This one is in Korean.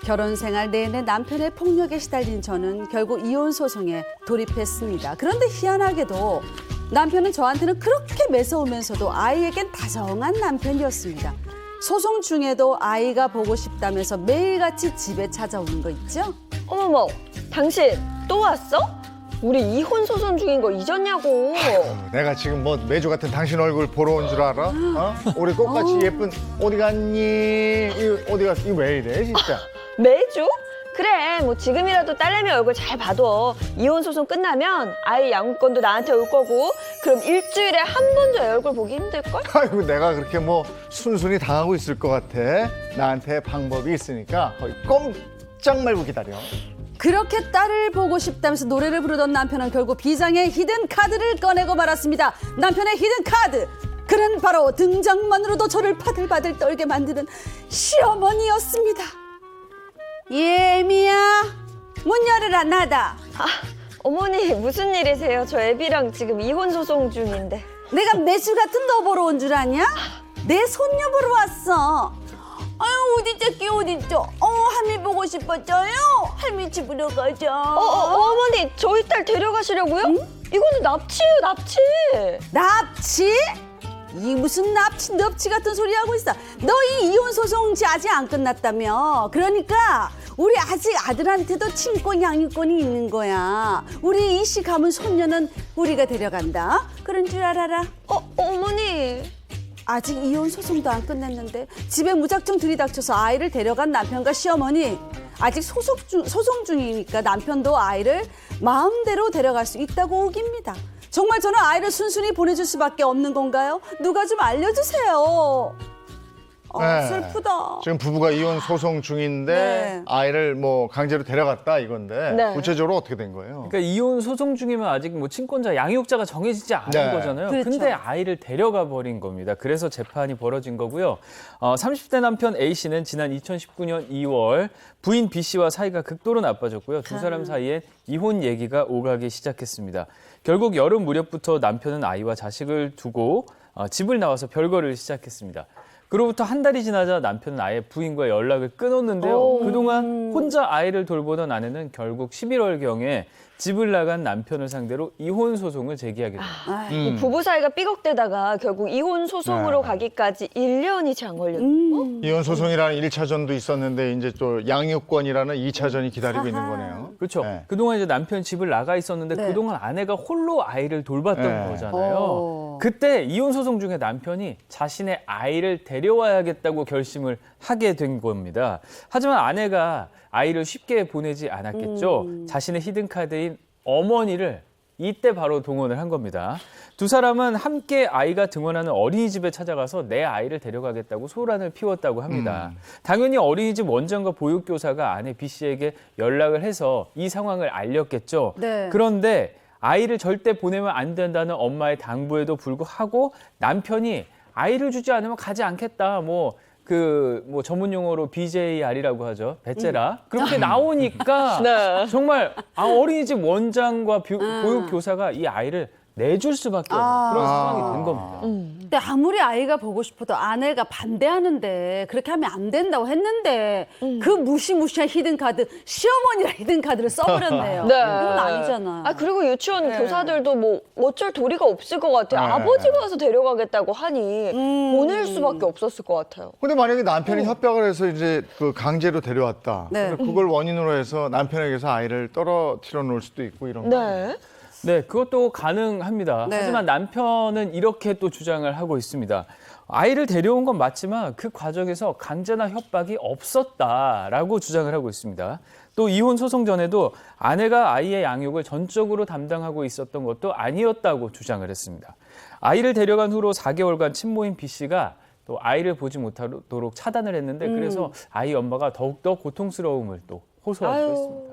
결혼 생활 내내 남편의 폭력에 시달린 저는 결국 이혼 소송에 돌입했습니다. 그런데 희한하게도 남편은 저한테는 그렇게 매서우면서도 아이에겐 다정한 남편이었습니다. 소송 중에도 아이가 보고 싶다면서 매일같이 집에 찾아오는 거 있죠? 어머머, 당신 또 왔어? 우리 이혼 소송 중인 거 잊었냐고. 내가 지금 뭐 매주 같은 당신 얼굴 보러 온 줄 알아? 어? 우리 꽃같이 예쁜 어디 갔니? 어디 갔어? 이거 왜 이래 진짜? 매주? 그래, 뭐 지금이라도 딸내미 얼굴 잘 봐둬. 이혼 소송 끝나면 아이 양육권도 나한테 올 거고, 그럼 일주일에 한 번도 애 얼굴 보기 힘들걸? 아이고 내가 그렇게 뭐 순순히 당하고 있을 것 같아? 나한테 방법이 있으니까 거의 꼼짝 말고 기다려. 그렇게 딸을 보고 싶다면서 노래를 부르던 남편은 결국 비장의 히든 카드를 꺼내고 말았습니다. 남편의 히든 카드! 그는 바로 등장만으로도 저를 바들바들 떨게 만드는 시어머니였습니다. 예미야, 문 열어라, 나다. 아, 어머니 무슨 일이세요? 저 애비랑 지금 이혼 소송 중인데. 내가 매주 같은 너 보러 온 줄 아냐? 내 손녀 보러 왔어. 아유, 어딨죠? 할미 보고 싶었죠요? 할미 집으로 가자. 어머니 저희 딸 데려가시려고요? 응? 이거는 납치예요, 납치. 납치? 이 무슨 납치 같은 소리 하고 있어. 너희 이혼 소송 아직 안 끝났다며. 그러니까 우리 아직 아들한테도 친권 양육권이 있는 거야. 우리 이씨 가문 손녀는 우리가 데려간다. 그런 줄 알아라. 어머니. 아직 이혼 소송도 안 끝냈는데 집에 무작정 들이닥쳐서 아이를 데려간 남편과 시어머니. 아직 소송 중이니까 남편도 아이를 마음대로 데려갈 수 있다고 우깁니다. 정말 저는 아이를 순순히 보내줄 수밖에 없는 건가요? 누가 좀 알려주세요. 네. 슬프다. 지금 부부가 이혼 소송 중인데 네. 아이를 뭐 강제로 데려갔다 이건데 네. 구체적으로 어떻게 된 거예요? 그러니까 이혼 소송 중이면 아직 뭐 친권자, 양육자가 정해지지 않은 네. 거잖아요. 그렇죠. 근데 아이를 데려가 버린 겁니다. 그래서 재판이 벌어진 거고요. 30대 남편 A 씨는 지난 2019년 2월 부인 B 씨와 사이가 극도로 나빠졌고요. 두 사람 사이에 이혼 얘기가 오가기 시작했습니다. 결국 여름 무렵부터 남편은 아이와 자식을 두고 집을 나와서 별거를 시작했습니다. 그로부터 한 달이 지나자 남편은 아예 부인과 연락을 끊었는데요. 그동안 혼자 아이를 돌보던 아내는 결국 11월경에 집을 나간 남편을 상대로 이혼 소송을 제기하게 됩니다. 이 부부 사이가 삐걱대다가 결국 이혼 소송으로 네. 가기까지 1년이 채 안 걸렸고. 이혼 소송이라는 1차전도 있었는데 이제 또 양육권이라는 2차전이 기다리고 있는 거네요. 그렇죠. 네. 그동안 이제 남편 집을 나가 있었는데 네. 그동안 아내가 홀로 아이를 돌봤던 네. 거잖아요. 그때 이혼 소송 중에 남편이 자신의 아이를 데려와야겠다고 결심을 하게 된 겁니다. 하지만 아내가 아이를 쉽게 보내지 않았겠죠. 자신의 히든카드인 어머니를 이때 바로 동원을 한 겁니다. 두 사람은 함께 아이가 등원하는 어린이집에 찾아가서 내 아이를 데려가겠다고 소란을 피웠다고 합니다. 당연히 어린이집 원장과 보육교사가 아내 B 씨에게 연락을 해서 이 상황을 알렸겠죠. 네. 그런데 아이를 절대 보내면 안 된다는 엄마의 당부에도 불구하고 남편이 아이를 주지 않으면 가지 않겠다. 뭐 전문 용어로 BJR이라고 하죠. 배째라. 그렇게 나오니까 네. 정말 어린이집 원장과 보육교사가 이 아이를 내줄 수밖에 없는 그런 상황이 된 겁니다. 근데 아무리 아이가 보고 싶어도 아내가 반대하는데 그렇게 하면 안 된다고 했는데 그 무시무시한 히든카드, 시어머니랑 히든카드를 써버렸네요. 네. 이건 아니잖아요. 그리고 유치원 네. 교사들도 뭐 어쩔 도리가 없을 것 같아요. 네. 아버지가 와서 데려가겠다고 하니 보낼 수밖에 없었을 것 같아요. 근데 만약에 남편이 협박을 해서 이제 그 강제로 데려왔다. 네. 근데 그걸 원인으로 해서 남편에게서 아이를 떨어뜨려 놓을 수도 있고 이런 거. 네. 네, 그것도 가능합니다. 네. 하지만 남편은 이렇게 또 주장을 하고 있습니다. 아이를 데려온 건 맞지만 그 과정에서 강제나 협박이 없었다라고 주장을 하고 있습니다. 또 이혼 소송 전에도 아내가 아이의 양육을 전적으로 담당하고 있었던 것도 아니었다고 주장을 했습니다. 아이를 데려간 후로 4개월간 친모인 B 씨가 또 아이를 보지 못하도록 차단을 했는데 그래서 아이 엄마가 더욱더 고통스러움을 또 호소하기도 했습니다.